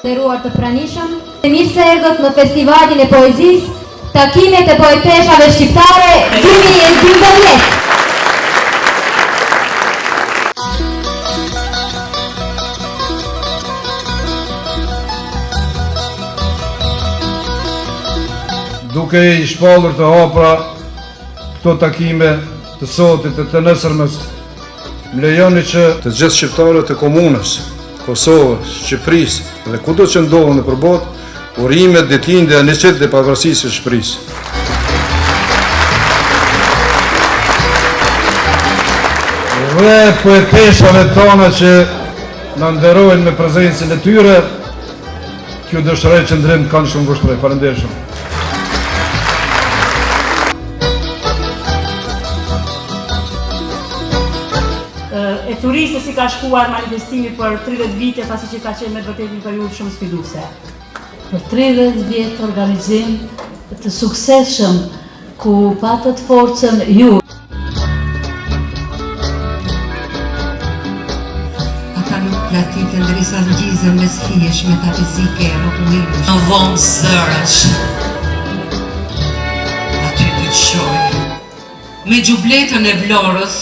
Nderuar të pranishëm, mirë se erdhët në festivalin e poezisë, takimet e poeteshave shqiptare 2012. Duke i shpallur të hapura këto takime të sotit e të nesërmës, më lejoni që të gjithë shqiptarët e komunës, Kosovës, Shqipërisë dhe kudo që ndodhen nëpër botë, urimet, ditëlindje e 100 e pavarësisë së Shqipërisë. Dhe poeteshave tona që na nderojnë me prezencën e tyre, kjo dëshiroj qëndrim të kanë shumë vështrej. Faleminderit shumë. E turistës i ka shkuar manifestimi për 30 vite pasi që ka qenë me vërtet një periudhë shumë sfiduese. Për 30 vjet organizim të suksesshëm ku patët forcën ju. Ata nuk platitën derisa ngjizën mes fijesh metafizike e rrotullimit. Në vonë sërësh. Aty të qoj. Me gjubletën e Vlorës,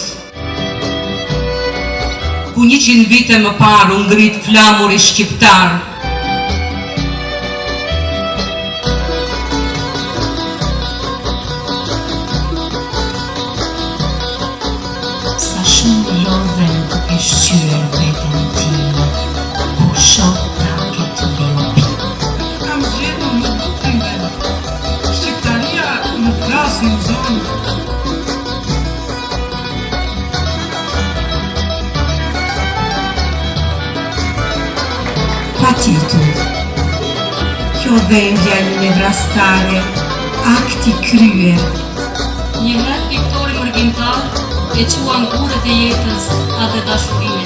ku 100 vite më parë u ngrit flamuri shqiptar. Sa shumë lodhen duke shqyer veten time, ku shoh traket mbi. Kam zgjedhur në time. Shqiptaria në vrasin zonë. Patjetër, kjo dhembja një vrastare, akti kryer. Një herë Viktori Mërgjimtar e qua në kurët e jetës atë dashurinë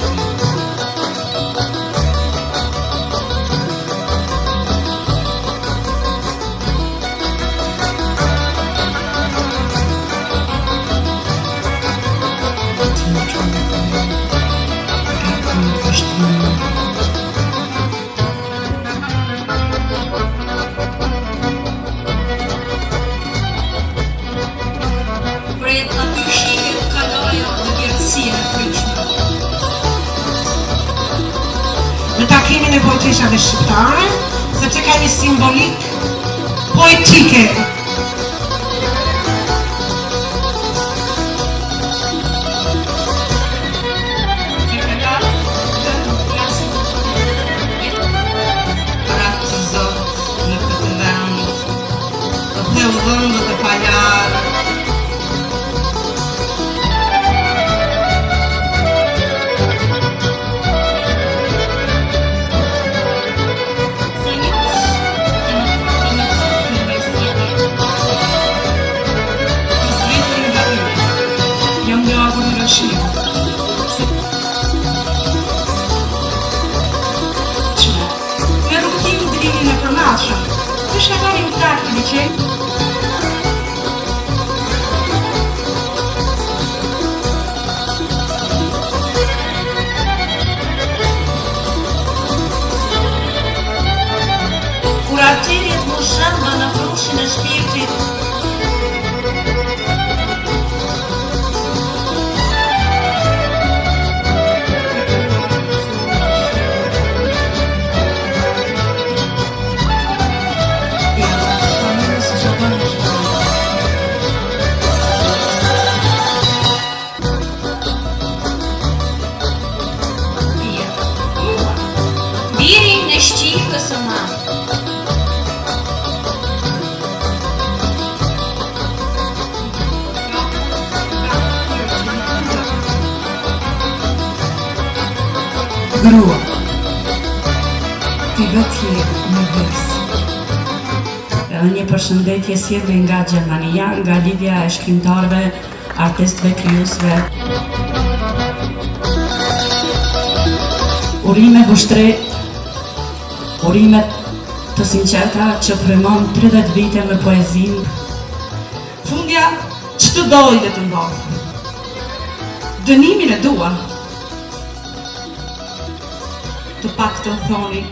e tij. Në takimin e poeteshave shqiptare, sepse ka një simbolik poetike. Ratë Zot në këtë vend, dhe u vëndët e paljarë, me rrugtimin drimin e përmashëm, të shkakarim trakti në qenë. Kur arterjet më shëmbë në frushin e shpirtit, Birin në shqipës o ma. grua, ti vëtje në vers. Edhe një përshëndetje sjellje nga Gjermania, nga lidhja e shkrimtarëve, artistëve, krijuesve. Urime vushtre, urimet të sinqerta që frymon 30 vite me poezinë. Fundja, ç'të doj dhe të ndodhë. Dënimin e dua. Të pak të thoni